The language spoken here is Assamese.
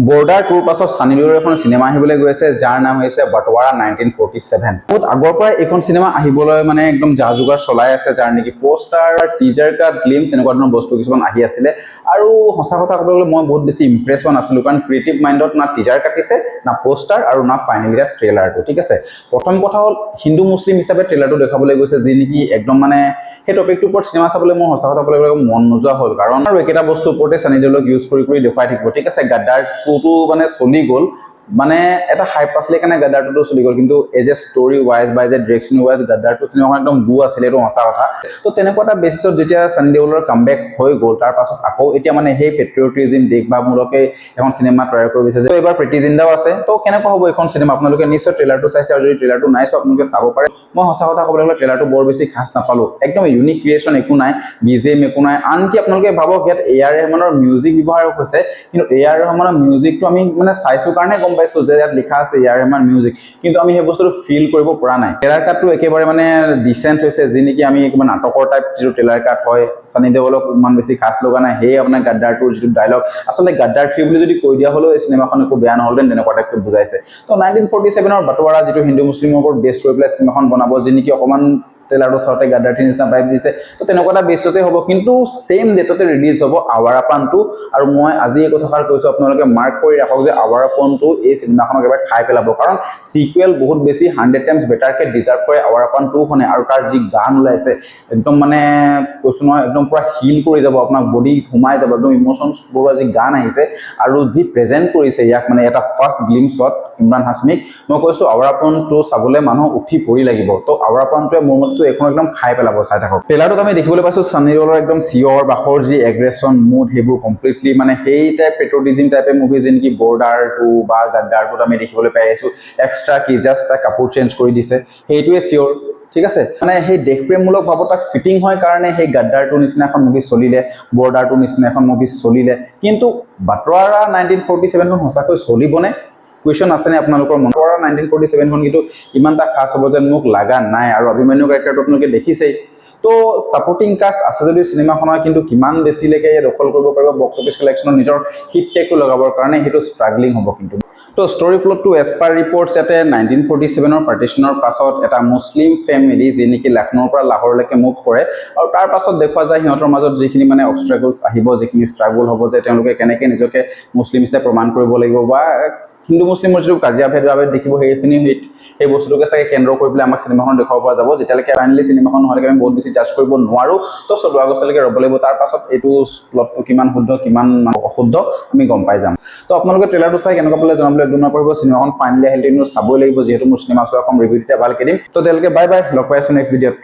বৰ্ডাৰ টুৰ পাছত সানি দেওলৰ এখন চিনেমা আহিবলৈ গৈ আছে যাৰ নাম হৈছে বাটৱাৰা 1947। বহুত আগৰ পৰাই এইখন চিনেমা আহিবলৈ মানে একদম যা যোগাৰ চলাই আছে, যাৰ নেকি পোষ্টাৰ, টিজাৰ কাট, গ্লিমছ এনেকুৱা ধৰণৰ বস্তু কিছুমান আহি আছিলে। আৰু সঁচা কথা ক'বলৈ গ'লে মই বহুত বেছি ইমপ্ৰেছ হোৱা নাছিলোঁ, কাৰণ ক্ৰিয়েটিভ মাইণ্ডত না টিজাৰ কাটিছে, না পোষ্টাৰ আৰু না ফাইনেলি ট্ৰেইলাৰটো। ঠিক আছে, প্ৰথম কথা হ'ল হিন্দু মুছলিম হিচাপে ট্ৰেইলাৰটো দেখাবলৈ গৈছে, যি নেকি একদম মানে সেই টপিকটোৰ ওপৰত চিনেমা চাবলৈ মোৰ সঁচা কথা ক'বলৈ গ'লে মন নোযোৱা হ'ল, কাৰণ আৰু একেটা বস্তুৰ ওপৰতে সানি দেওলক ইউজ কৰি দেখুৱাই থাকিব। ঠিক আছে, গাদ্দাৰ টুটো মানে চলি গ'ল, মানে এটা হাইপ আছিলে কাৰণে গাদ্দাৰ টুটো চলি গ'ল, কিন্তু এজ এ ষ্টৰি ৱাইজ বা as a direction wise Gadar two চিনেমাখন একদম গু আছিলে, এইটো সঁচা কথা। তো তেনেকুৱা এটা বেচিছত যেতিয়া সানি দেওলৰ কামবেক হৈ গ'ল, তাৰ পাছত আকৌ এতিয়া মানে সেই পেট্ৰিয়টিজিম দেশভাৱমূলকে এখন চিনেমা তৈয়াৰ কৰি দিছে, যে এইবাৰ প্ৰীতি জিন্দাও আছে। তো কেনেকুৱা হ'ব এইখন চিনেমা, আপোনালোকে নিশ্চয় ট্ৰেইলাৰটো চাইছে, আৰু যদি ট্ৰেইলাৰটো নাই চোৱা আপোনালোকে চাব পাৰে। মই সঁচা কথা ক'বলৈ গ'লে ট্ৰেইলাৰটো বৰ বেছি খাছ নাপালোঁ, একদম ইউনিক ক্ৰিয়েশ্যন একো নাই, বিজিএম একো নাই, আনকি আপোনালোকে ভাবক ইয়াত এ.আৰ. ৰহমানৰ মিউজিক ব্যৱহাৰ হৈছে, কিন্তু এ.আৰ. ৰহমানৰ মিউজিকটো আমি মানে চাইছো কাৰণে গম পাইছো যে ইয়াত লিখা আছে এ.আৰ. ৰহমান মিউজিক, কিন্তু আমি সেই বস্তুটো ফিল কৰিব পৰা নাই। ট্ৰেইলাৰ কাটটো একেবাৰে মানে ডিচেণ্ট হৈছে, যি নেকি আমি কিবা নাটকৰ টাইপ যিটো ট্ৰেইলাৰ কাট হয়, সানি দেওলক ইমান বেছি খাছ লগা নাই। সেয়ে আপোনাৰ গাদ্দাৰ টুৰ যিটো ডায়লগ, আচলতে গাদ্দাৰ 3 বুলি যদি কৈ দিয়া হ'লেও এই চিনেমাখন একো বেয়া নহ'লহেঁতেন, তেনেকুৱা টাইপকৈ বুজাইছে। তো 1947ৰ বাটৱাৰা যিটো হিন্দু মুছলিমৰ ওপৰত বেছ কৰি পেলাই চিনেমাখন বনাব, যি নেকি অকণমান ট্ৰেইলাৰটো চাওঁতে গাদ্দাৰ 3 নিচিনা ভাইব দিছে, তো তেনেকুৱা এটা বেছতে হ'ব, কিন্তু ছেইম ডেটতে ৰিলিজ হ'ব আৱাৰাপান 2। আৰু মই আজি এই কথাষাৰ কৈছো, আপোনালোকে মাৰ্ক কৰি ৰাখক যে আৱাৰাপান 2 এই চিনেমাখনক এবাৰ খাই পেলাব, কাৰণ সিকুৱেল বহুত বেছি 100 টাইমছ বেটাৰকে ডিজাৰ্ভ কৰে আৱাৰাপান 2 খনে। আৰু তাৰ যি গান ওলাইছে একদম মানে কৈছো নহয়, একদম পুৰা হিল কৰি যাব, আপোনাক বডি সোমাই যাব, একদম ইমোচনছ বৰুৱা যি গান আহিছে আৰু যি প্ৰেজেন্ট কৰিছে ইয়াক, মানে এটা ফাৰ্ষ্ট গ্লিমছত ইমৰান হাছমিক, মই কৈছো আৱাৰাপান 2 চাবলৈ মানুহ উঠি পৰি লাগিব। তো আৱাৰাপান 2 মোৰ মতে এখন একদম খাই পেলাব, চাই থাকক। ট্ৰেইলাৰটোত আমি দেখিবলৈ পাইছো সানি দেওলৰ একদম চিঞৰ বাখৰ যি এগ্ৰেছন মুড, সেইবোৰ কমপ্লিটলি মানে সেই টাইপ পেট্ৰিয়টিজিম টাইপে মুভি যি নেকি বৰ্ডাৰ 2 বা গাদ্দাৰ 2 আমি দেখিবলৈ পাই আছো। এক্সট্ৰা কি জাষ্ট তাৰ কাপোৰ চেঞ্জ কৰি দিছে, সেইটোৱে চিঞৰ। ঠিক আছে, মানে সেই দেশপ্ৰেমমূলক ভাৱত তাক ফিটিং হয় কাৰণে সেই গাদ্দাৰ 2 নিচিনা এখন মুভি চলিলে, বৰ্ডাৰ 2 নিচিনা এখন মুভি চলিলে, কিন্তু বাটৱাৰা 1947খন সঁচাকৈ চলিবনে? কুৱেশ্যন আছেনে আপোনালোকৰ মনত? বাটৱাৰা 1947খন কিন্তু ইমান এটা খাছ হ'ব যেন মোক লগা নাই, আৰু অভিমন্যু কেৰেক্টাৰটো আপোনালোকে দেখিছেই। তো ছাপৰ্টিং কাষ্ট আছে যদিও চিনেমাখনৰ, কিন্তু কিমান বেছিলৈকে দখল কৰিব পাৰিব বক্স অফিচ কালেকশ্যনত নিজৰ হিট টেগটো লগাবৰ কাৰণে, সেইটো ষ্ট্ৰাগলিং হ'ব। কিন্তু তো ষ্টৰি প্লটটো এজ পাৰ ৰিপৰ্টছ ইয়াতে 1947ৰ পাৰ্টিশ্যনৰ পাছত এটা মুছলিম ফেমিলি যি নেকি লক্ষ্ণৌৰ পৰা লাহোৰলৈকে মুভ কৰে, আৰু তাৰ পাছত দেখুওৱা যায় সিহঁতৰ মাজত যিখিনি মানে অবষ্ট্ৰাগলছ আহিব, যিখিনি ষ্ট্ৰাগল হ'ব, যে তেওঁলোকে কেনেকৈ নিজকে মুছলিম হিচাপে প্ৰমাণ কৰিব লাগিব, বা হিন্দু মুছলিমৰ যিটো কাজিয়া ভেদ দেখিব, সেইখিনি সেই বস্তুটোকে চাগে কেন্দ্ৰ কৰি পেলাই আমাক চিনেমাখন দেখুৱাব পৰা যাব। যেতিয়ালৈকে ফাইনেলি চিনেমাখন নহ'লেকে আমি বহুত বেছি জাজ কৰিব নোৱাৰো। তো 14 আগষ্টলৈকে ৰ'ব লাগিব, তাৰ পাছত এইটো প্লটটো কিমান শুদ্ধ কিমান অশুদ্ধ আমি গম পাই যাম। তো আপোনালোকে ট্ৰেইলাৰটো চাই কেনেকুৱা পালে জনাবলৈ একদম নপাহৰিব। চিনেমাখন ফাইনেলি আহিলে কিন্তু চাবই লাগিব, যিহেতু মোৰ চিনেমা চোৱা এখন ৰিভিউ তেতিয়া ভালকৈ দিম। তো তেওঁলোকে বাই বাই, লগ পাই আছো নেক্সট ভিডিঅ'ত।